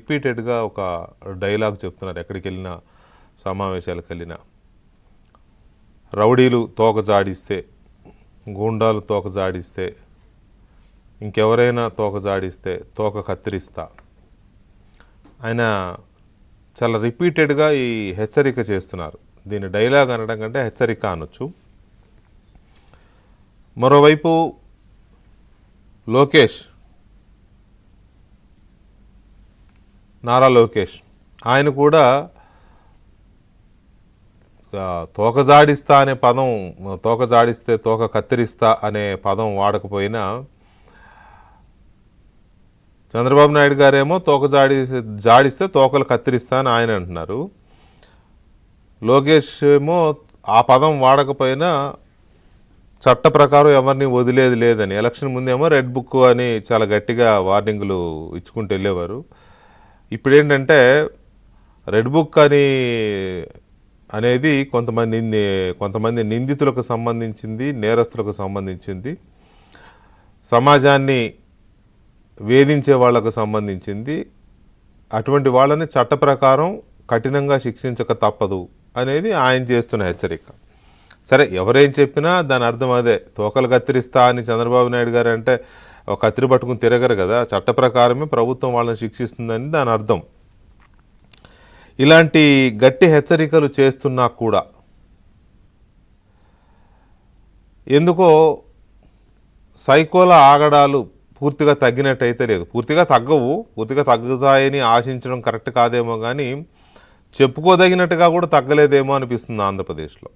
రిపీటెడ్గా ఒక డైలాగ్ చెప్తున్నారు. ఎక్కడికి వెళ్ళినా, సమావేశాలకు వెళ్ళినా, రౌడీలు తోక జాడిస్తే, గూండాలు తోక జాడిస్తే, ఇంకెవరైనా తోక జాడిస్తే తోక కత్తిరిస్తా. ఆయన చాలా రిపీటెడ్గా ఈ హెచ్చరిక చేస్తున్నారు. దీని డైలాగ్ అనడం కంటే హెచ్చరిక అనొచ్చు. మరోవైపు లోకేష్, నారా లోకేష్, ఆయన కూడా తోక జాడిస్తా అనే పదం, తోక జాడిస్తే తోక కత్తిరిస్తా అనే పదం వాడకపోయినా, చంద్రబాబు నాయుడు గారేమో తోక జాడిస్తే తోకలు కత్తిరిస్తా అని ఆయన అంటున్నారు. లోకేష్ ఏమో ఆ పదం వాడకపోయినా చట్ట ప్రకారం ఎవరిని వదిలేది లేదని, ఎలక్షన్ ముందేమో రెడ్ బుక్ అని చాలా గట్టిగా వార్నింగ్లు ఇచ్చుకుంటూ వెళ్ళేవారు. ఇప్పుడేంటంటే రెడ్ బుక్ అనేది కొంతమంది నిందితులకు సంబంధించింది, నేరస్తులకు సంబంధించింది, సమాజాన్ని వేధించే వాళ్లకు సంబంధించింది. అటువంటి వాళ్ళని చట్ట ప్రకారం కఠినంగా శిక్షించక తప్పదు అనేది ఆయన చేస్తున్న హెచ్చరిక. సరే, ఎవరేం చెప్పినా దాని అర్థం అదే. తోకలు కత్తిరిస్తా అని చంద్రబాబు నాయుడు గారు అంటే ఒక కత్తిరి పట్టుకుని తిరగరు కదా, చట్ట ప్రకారమే ప్రభుత్వం వాళ్ళని శిక్షిస్తుందని దాని అర్థం. ఇలాంటి గట్టి హెచ్చరికలు చేస్తున్నా కూడా ఎందుకో సైకోల ఆగడాలు పూర్తిగా తగ్గినట్టయితే లేదు. పూర్తిగా తగ్గవు, పూర్తిగా తగ్గుతాయని ఆశించడం కరెక్ట్ కాదేమో, కానీ చెప్పుకోదగినట్టుగా కూడా తగ్గలేదేమో అనిపిస్తుంది ఆంధ్రప్రదేశ్లో.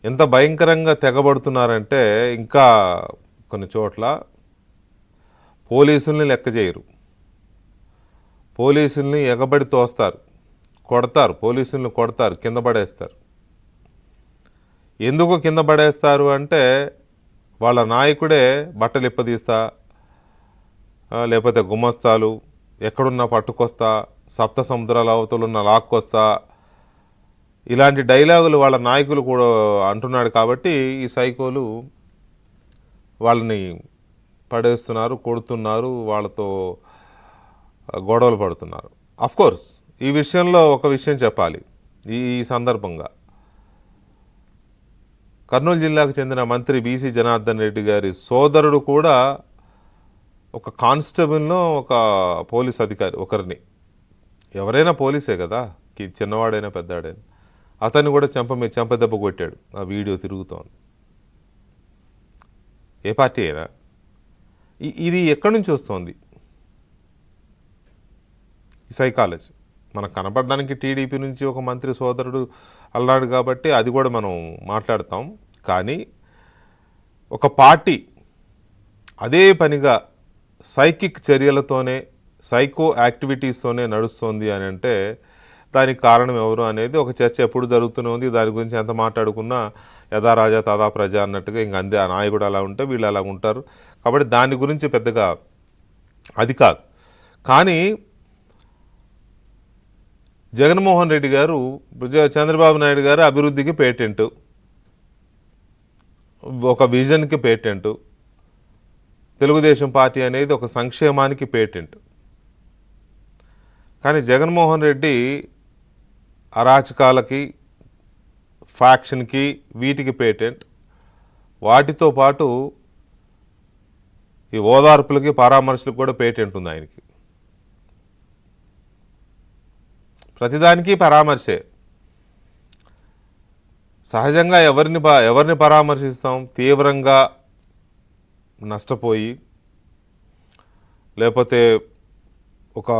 ఎంత భయంకరంగా తెగబడుతున్నారంటే, ఇంకా కొన్ని చోట్ల పోలీసుల్ని లెక్క చేయరు, పోలీసుల్ని ఎగబడి తోస్తారు, కొడతారు, పోలీసుల్ని కొడతారు, కింద పడేస్తారు. ఎందుకు కింద పడేస్తారు అంటే, వాళ్ళ నాయకుడే బట్టలు ఇప్పదీస్తా, లేకపోతే గుమస్తాలు ఎక్కడున్నా పట్టుకొస్తా, సప్త సముద్రాల అవతలున్న లాక్కొస్తా, ఇలాంటి డైలాగులు వాళ్ళ నాయకులు కూడా అంటున్నాడు. కాబట్టి ఈ సైకోలు వాళ్ళని పడేస్తున్నారు, కొడుతున్నారు, వాళ్ళతో గొడవలు పడుతున్నారు. అఫ్కోర్స్ ఈ విషయంలో ఒక విషయం చెప్పాలి. ఈ సందర్భంగా కర్నూలు జిల్లాకు చెందిన మంత్రి బీసీ జనార్దన్ రెడ్డి గారి సోదరుడు కూడా ఒక కానిస్టేబుల్ను, ఒక పోలీస్ అధికారి ఒకరిని, ఎవరైనా పోలీసే కదా, చిన్నవాడైనా పెద్దవాడైనా, అతన్ని కూడా చెంపదెబ్బ కొట్టాడు. ఆ వీడియో తిరుగుతోంది. ఏ పార్టీ అయినా ఇది ఎక్కడి నుంచి వస్తుంది ఈ సైకాలజీ? మనకు కనపడడానికి టీడీపీ నుంచి ఒక మంత్రి సోదరుడు అన్నాడు కాబట్టి అది కూడా మనం మాట్లాడతాం. కానీ ఒక పార్టీ అదే పనిగా సైకిక్ చర్యలతోనే, సైకో యాక్టివిటీస్తోనే నడుస్తోంది అని అంటే దానికి కారణం ఎవరు అనేది ఒక చర్చ ఎప్పుడు జరుగుతూనే ఉంది. దాని గురించి ఎంత మాట్లాడుకున్నా యథా రాజా తదా ప్రజ అన్నట్టుగా ఇంక అందే, ఆ నాయకుడు అలా ఉంటే వీళ్ళు అలా ఉంటారు. కాబట్టి దాని గురించి పెద్దగా అది కాదు. కానీ జగన్మోహన్ రెడ్డి గారు, చంద్రబాబు నాయుడు గారు అభివృద్ధికి పేటెంటు, ఒక విజన్కి పేటెంటు, తెలుగుదేశం పార్టీ అనేది ఒక సంక్షేమానికి పేటెంట్. కానీ జగన్మోహన్ రెడ్డి అరాచకాలకి, ఫ్యాక్షన్కి, వీటికి పేటెంట్. వాటితో పాటు ఈ ఓదార్పులకి, పరామర్శలకు కూడా పేటెంట్ ఉంది ఆయనకి. ప్రతిదానికి పరామర్శే. సహజంగా ఎవరిని పరామర్శిస్తాం? తీవ్రంగా నష్టపోయి, లేకపోతే ఒక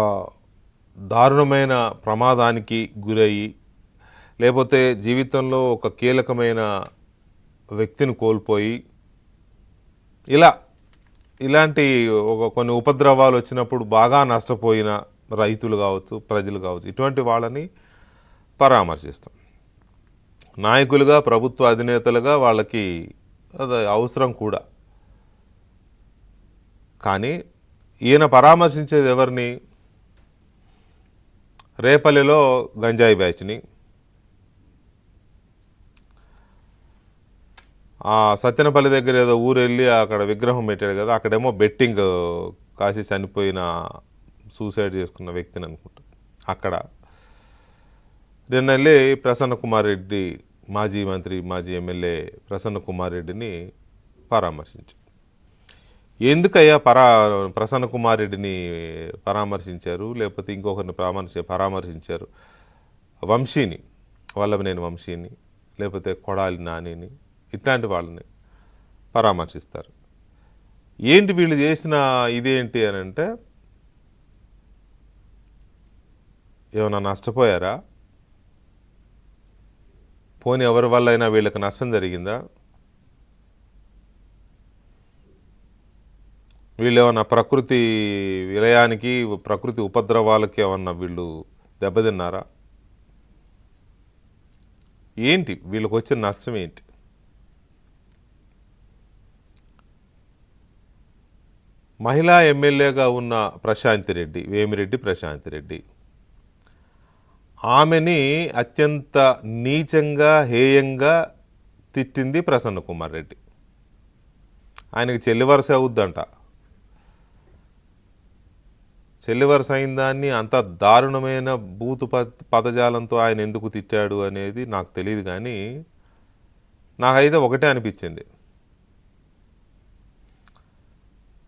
దారుణమైన ప్రమాదానికి గురయ్యి, లేకపోతే జీవితంలో ఒక కీలకమైన వ్యక్తిని కోల్పోయి, ఇలాంటి కొన్ని ఉపద్రవాలు వచ్చినప్పుడు బాగా నష్టపోయిన రైతులు కావచ్చు, ప్రజలు కావచ్చు, ఇటువంటి వాళ్ళని పరామర్శిస్తాం. నాయకులుగా, ప్రభుత్వ అధినేతలుగా వాళ్ళకి అది అవసరం కూడా. కానీ ఈయన పరామర్శించేది ఎవరిని? రేపల్లిలో గంజాయి బ్యాచ్ని, సత్తెనపల్లి దగ్గర ఏదో ఊరు వెళ్ళి అక్కడ విగ్రహం పెట్టాడు కదా, అక్కడేమో బెట్టింగ్ కాసి చనిపోయిన సూసైడ్ చేసుకున్న వ్యక్తిని అనుకుంటా. అక్కడ నిన్న వెళ్ళి ప్రసన్న కుమార్ రెడ్డి, మాజీ మంత్రి, మాజీ ఎమ్మెల్యే ప్రసన్న కుమార్ రెడ్డిని పరామర్శించారు. ఎందుకయ్యా ప్రసన్న కుమార్ రెడ్డిని పరామర్శించారు, లేకపోతే ఇంకొకరిని పరామర్శించారు? వంశీని, వల్లభనేని వంశీని, లేకపోతే కొడాలి నానిని, ఇట్లాంటి వాళ్ళని పరామర్శిస్తారు. ఏంటి వీళ్ళు చేసిన ఇదేంటి అని అంటే, ఏమైనా నష్టపోయారా? పోనీ ఎవరి వల్ల అయినా వీళ్ళకి నష్టం జరిగిందా? వీళ్ళు ఏమన్నా ప్రకృతి విలయానికి, ప్రకృతి ఉపద్రవాలకి ఏమన్నా వీళ్ళు దెబ్బతిన్నారా? ఏంటి వీళ్ళకి వచ్చిన నష్టం ఏంటి? మహిళా ఎమ్మెల్యేగా ఉన్న ప్రశాంతి రెడ్డి, వేమిరెడ్డి ప్రశాంతి రెడ్డి, ఆమెని అత్యంత నీచంగా, హేయంగా తిట్టింది ప్రసన్న కుమార్ రెడ్డి. ఆయనకి చెల్లి వరుస అవుద్దంట. చెల్లి వరుస అయిన దాన్ని అంత దారుణమైన బూతు పదజాలంతో ఆయన ఎందుకు తిట్టాడు అనేది నాకు తెలియదు, కానీ నాకైతే ఒకటే అనిపించింది.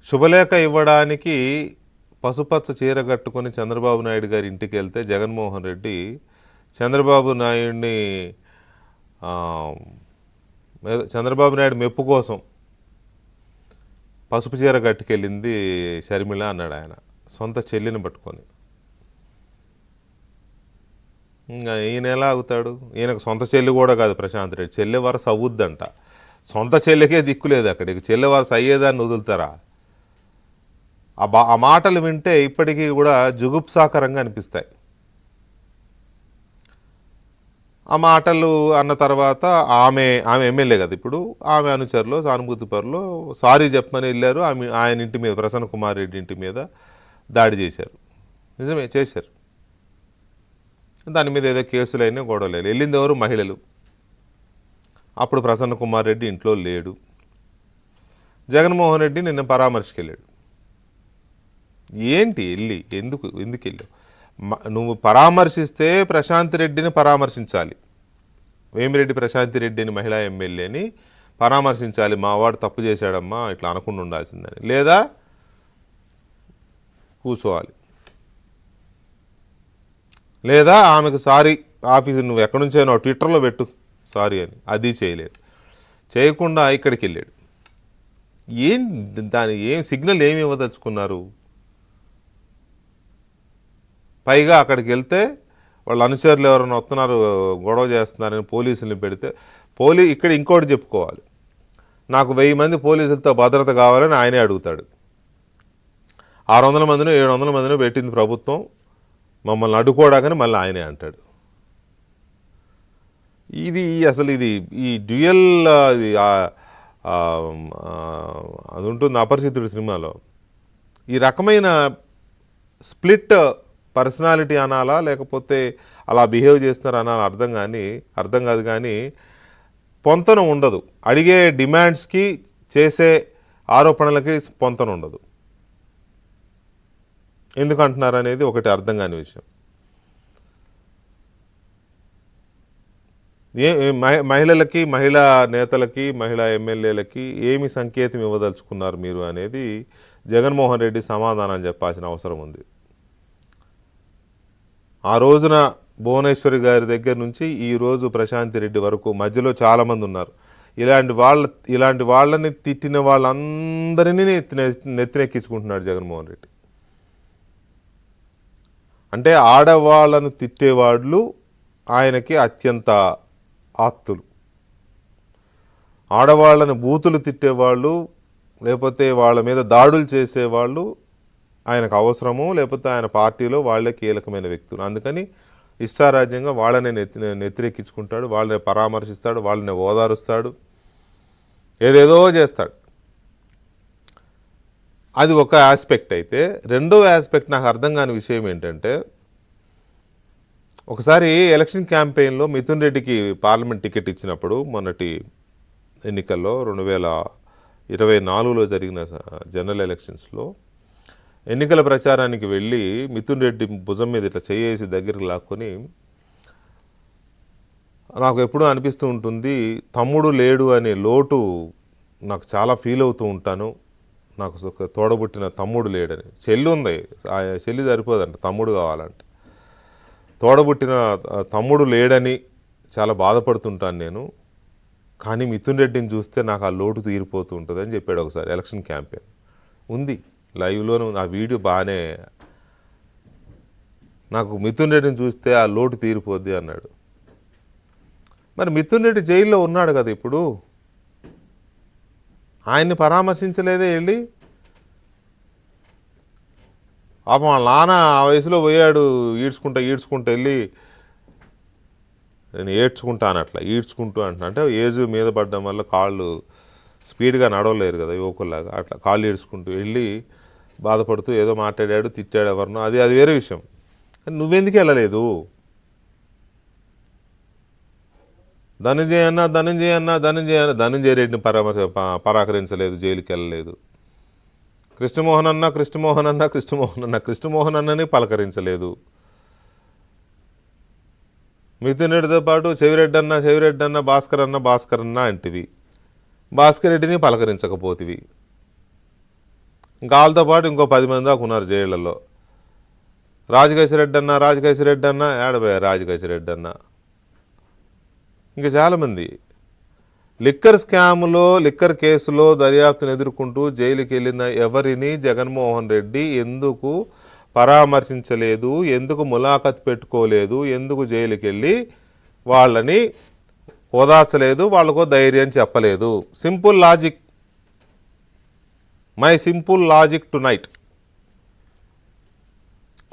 శుభలేఖ ఇవ్వడానికి పసుపచ్చ చీర కట్టుకొని చంద్రబాబు నాయుడు గారి ఇంటికి వెళ్తే జగన్మోహన్ రెడ్డి చంద్రబాబు నాయుడు మెప్పు కోసం పసుపు చీర కట్టుకెళ్ళింది షర్మిల అన్నాడు ఆయన, సొంత చెల్లిని పట్టుకొని. ఇంకా ఈయన ఎలా అవుతాడు? ఈయనకు సొంత చెల్లి కూడా కాదు ప్రశాంత్ రెడ్డి, చెల్లె వరస అవుద్దంట. సొంత చెల్లికే దిక్కులేదు అక్కడికి, చెల్లె వరస అయ్యేదాన్ని వదులుతారా? ఆ మాటలు వింటే ఇప్పటికీ కూడా జుగుప్సాకరంగా అనిపిస్తాయి. ఆ మాటలు అన్న తర్వాత ఆమె ఎమ్మెల్యే కదా ఇప్పుడు, ఆమె అనుచరులు, సానుభూతి పరులు సారీ చెప్పమని వెళ్ళారు. ఆయన ఇంటి మీద, ప్రసన్న కుమార్ రెడ్డి ఇంటి మీద దాడి చేశారు. నిజమే చేశారు. దాని మీద ఏదో కేసులు అయినా గొడవలు. వెళ్ళింది ఎవరు? మహిళలు. అప్పుడు ప్రసన్న కుమార్ రెడ్డి ఇంట్లో లేడు. జగన్మోహన్ రెడ్డి నిన్న పరామర్శకి వెళ్ళాడు. ఏంటి ఎందుకు వెళ్ళావు? నువ్వు పరామర్శిస్తే ప్రశాంత్ రెడ్డిని పరామర్శించాలి. వేమిరెడ్డి ప్రశాంత్ రెడ్డిని, మహిళా ఎమ్మెల్యేని పరామర్శించాలి. మావాడు తప్పు చేశాడమ్మా ఇట్లా అనకుండా ఉండాల్సిందని, లేదా కూర్చోవాలి, లేదా ఆమెకు సారీ ఆఫీసు నువ్వు ఎక్కడి నుంచైనా ట్విట్టర్లో పెట్టు సారీ అని. అది చేయలేదు. చేయకుండా ఇక్కడికి వెళ్ళాడు. ఏం సిగ్నల్ ఏమి ఇవ్వదలుచుకున్నారు? పైగా అక్కడికి వెళ్తే వాళ్ళ అనుచరులు ఎవరైనా వస్తున్నారు, గొడవ చేస్తున్నారని పోలీసుల్ని పెడితే, ఇక్కడ ఇంకోటి చెప్పుకోవాలి, నాకు 1000 మంది పోలీసులతో భద్రత కావాలని ఆయనే అడుగుతాడు. 600 మందినో 700 మందినో పెట్టింది ప్రభుత్వం, మమ్మల్ని అడ్డుకోవడాకని మళ్ళీ ఆయనే అంటాడు. అసలు ఈ డ్యూయల్ అది ఉంటుంది అపరిచితుడు సినిమాలో, ఈ రకమైన స్ప్లిట్ పర్సనాలిటీ అనాలా, లేకపోతే అలా బిహేవ్ చేస్తున్నారు అనాలా అర్థం కాదు. కానీ పొంతన ఉండదు. అడిగే డిమాండ్స్కి, చేసే ఆరోపణలకి పొంతన ఉండదు. ఎందుకు అంటున్నారు అనేది ఒకటి అర్థం కాని విషయం. మహిళలకి, మహిళా నేతలకి, మహిళా ఎమ్మెల్యేలకి ఏమి సంకేతం ఇవ్వదలుచుకున్నారు మీరు అనేది జగన్మోహన్ రెడ్డి సమాధానం చెప్పాల్సిన అవసరం ఉంది. ఆ రోజున భువనేశ్వరి గారి దగ్గర నుంచి ఈరోజు ప్రశాంతి రెడ్డి వరకు మధ్యలో చాలామంది ఉన్నారు. ఇలాంటి వాళ్ళని తిట్టిన వాళ్ళందరినీ నెత్తినెక్కించుకుంటున్నాడు జగన్మోహన్ రెడ్డి. అంటే ఆడవాళ్ళను తిట్టేవాళ్ళు ఆయనకి అత్యంత ఆప్తులు. ఆడవాళ్ళని బూతులు తిట్టేవాళ్ళు, లేకపోతే వాళ్ళ మీద దాడులు చేసేవాళ్ళు ఆయనకు అవసరము, లేకపోతే ఆయన పార్టీలో వాళ్ళే కీలకమైన వ్యక్తులు. అందుకని ఇష్టారాజ్యంగా వాళ్ళని నెత్తిరెక్కించుకుంటాడు, వాళ్ళని పరామర్శిస్తాడు, వాళ్ళని ఓదారుస్తాడు, ఏదేదో చేస్తాడు. అది ఒక ఆస్పెక్ట్. అయితే రెండో ఆస్పెక్ట్ నాకు అర్థం కాని విషయం ఏంటంటే, ఒకసారి ఎలక్షన్ క్యాంపెయిన్లో మిథున్ రెడ్డికి పార్లమెంట్ టికెట్ ఇచ్చినప్పుడు, మొన్నటి ఎన్నికల్లో 2024లో జరిగిన జనరల్ ఎలక్షన్స్లో, ఎన్నికల ప్రచారానికి వెళ్ళి మిథున్ రెడ్డి భుజం మీద ఇట్లా చేయేసి దగ్గరికి లాక్కొని, నాకు ఎప్పుడూ అనిపిస్తూ ఉంటుంది, తమ్ముడు లేడు అనే లోటు నాకు చాలా ఫీల్ అవుతూ ఉంటాను. నాకు తోడబుట్టిన తమ్ముడు లేడని. చెల్లి ఉంది, ఆ చెల్లి సరిపోదంట, తమ్ముడు కావాలంట. తోడబుట్టిన తమ్ముడు లేడని చాలా బాధపడుతుంటాను నేను. కానీ మిథున్ రెడ్డిని చూస్తే నాకు ఆ లోటు తీరిపోతూ ఉంటుంది అని చెప్పాడు ఒకసారి ఎలక్షన్ క్యాంపెయిన్. ఉంది లైవ్లోనే ఉంది ఆ వీడియో. బాగానే నాకు మిథున్ రెడ్డిని చూస్తే ఆ లోటు తీరిపోద్ది అన్నాడు. మరి మిథున్ రెడ్డి జైల్లో ఉన్నాడు కదా ఇప్పుడు, ఆయన్ని పరామర్శించలేదే వెళ్ళి? పాపం వాళ్ళ నాన్న ఆ వయసులో పోయాడు, ఈడ్చుకుంటూ వెళ్ళి, నేను ఏడ్చుకుంటాను అట్లా ఈడ్చుకుంటూ అంటున్నా, అంటే ఏజ్ మీద పడడం వల్ల కాళ్ళు స్పీడ్గా నడవలేరు కదా యువకుల్లాగా, అట్లా కాళ్ళు ఈడ్చుకుంటూ వెళ్ళి బాధపడుతూ ఏదో మాట్లాడాడు, తిట్టాడు ఎవరినో, అది వేరే విషయం. నువ్వెందుకు వెళ్ళలేదు? ధనంజయ రెడ్డిని పరాకరించలేదు, జైలుకి వెళ్ళలేదు. కృష్ణమోహన్ అన్నని పలకరించలేదు. మిథున్ రెడ్డితో పాటు చెవిరెడ్డి అన్న భాస్కర్ అన్న అంటివి. భాస్కర్ రెడ్డిని పలకరించకపోతివి. ఇంకా వాళ్ళతో పాటు ఇంకో 10 మంది దాకా ఉన్నారు జైళ్లలో. రాజకేశ్వరెడ్డి అన్న ఏడబోయా రాజకేశ్వరెడ్డి అన్న, ఇంకా చాలామంది. లిక్కర్ కేసులో దర్యాప్తును ఎదుర్కొంటూ జైలుకి వెళ్ళిన ఎవరిని జగన్మోహన్ రెడ్డి ఎందుకు పరామర్శించలేదు, ఎందుకు ములాఖత్ పెట్టుకోలేదు, ఎందుకు జైలుకి వెళ్ళి వాళ్ళని ఓదార్చలేదు, వాళ్ళకో ధైర్యం చెప్పలేదు? Simple logic, my simple logic tonight.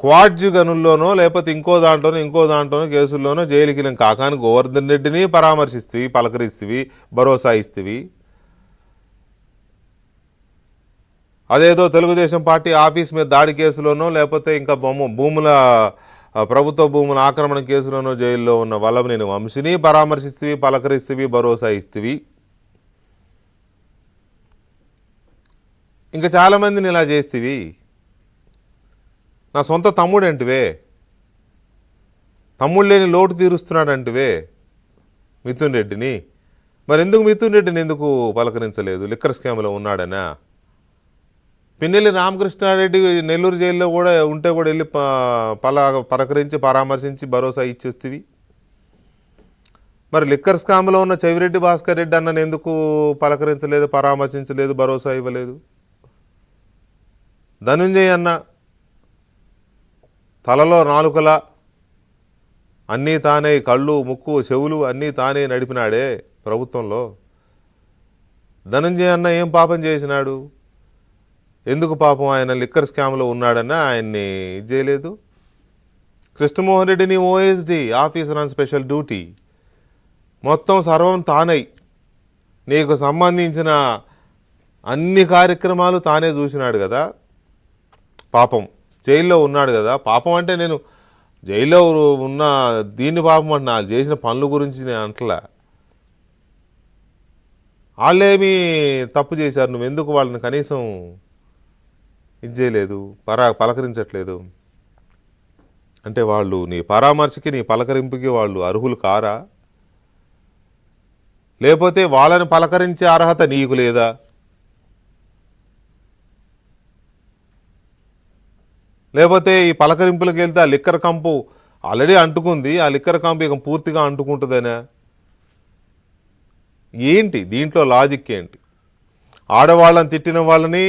క్వాడ్జి గనుల్లోనో లేకపోతే ఇంకో దాంట్లోనో కేసుల్లోనో జైలుకి వెళ్ళిన కాకాని గోవర్ధన్ రెడ్డిని పరామర్శిస్తవి, పలకరిస్తవి, భరోసా ఇస్తవి. అదేదో తెలుగుదేశం పార్టీ ఆఫీస్ మీద దాడి కేసులోనో లేకపోతే ఇంకా ప్రభుత్వ భూముల ఆక్రమణ కేసులోనో జైల్లో ఉన్న వల్లభనేని వంశీని పరామర్శిస్తవి, పలకరిస్తవి, భరోసా ఇస్తవి. ఇంకా చాలామందిని ఇలా చేస్తవి. నా సొంత తమ్ముడు అంటివే, తమ్ముడు లేని లోటు తీరుస్తున్నాడంటివే మిథున్ రెడ్డిని. మరి ఎందుకు మిథున్ రెడ్డిని ఎందుకు పలకరించలేదు? లిక్కర్ స్కామ్లో ఉన్నాడనా? పిన్నెల్లి రామకృష్ణారెడ్డి నెల్లూరు జైల్లో కూడా ఉంటే కూడా వెళ్ళి పలకరించి పరామర్శించి భరోసా ఇచ్చేస్తుంది. మరి లిక్కర్ స్కామ్లో ఉన్న చెవిరెడ్డి భాస్కర్ రెడ్డి అన్నని ఎందుకు పలకరించలేదు, పరామర్శించలేదు, భరోసా ఇవ్వలేదు? ధనుంజయ్ అన్న తలలో నాలుకల అన్నీ తానే, కళ్ళు ముక్కు చెవులు అన్నీ తానే నడిపినాడే ప్రభుత్వంలో. ధనుంజయ్ అన్న ఏం పాపం చేసినాడు? ఎందుకు పాపం ఆయన లిక్కర్ స్కామ్లో ఉన్నాడన్నా ఆయన్ని చేయలేదు? కృష్ణమోహన్ రెడ్డిని OSD officer on special duty, మొత్తం సర్వం తానై నీకు సంబంధించిన అన్ని కార్యక్రమాలు తానే చూసినాడు కదా. పాపం జైల్లో ఉన్నాడు కదా. పాపం అంటే నేను జైల్లో ఉన్న దీన్ని పాపం అంటే వాళ్ళు చేసిన పనుల గురించి నేను అంటలా. వాళ్ళేమీ తప్పు చేశారు, నువ్వెందుకు వాళ్ళని కనీసం ఇది చేయలేదు, పలకరించట్లేదు? అంటే వాళ్ళు నీ పరామర్శకి, నీ పలకరింపుకి వాళ్ళు అర్హులు కారా? లేకపోతే వాళ్ళని పలకరించే అర్హత నీకు లేదా? లేకపోతే ఈ పలకరింపులకు వెళ్తే ఆ లిక్కర్ కంపు ఆల్రెడీ అంటుకుంది, ఆ లిక్కర్ కంపు ఇక పూర్తిగా అంటుకుంటుందనే? ఏంటి దీంట్లో లాజిక్ ఏంటి? ఆడవాళ్ళని తిట్టిన వాళ్ళని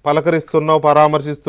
పలకరిస్తున్నావు, పరామర్శిస్తున్నావు.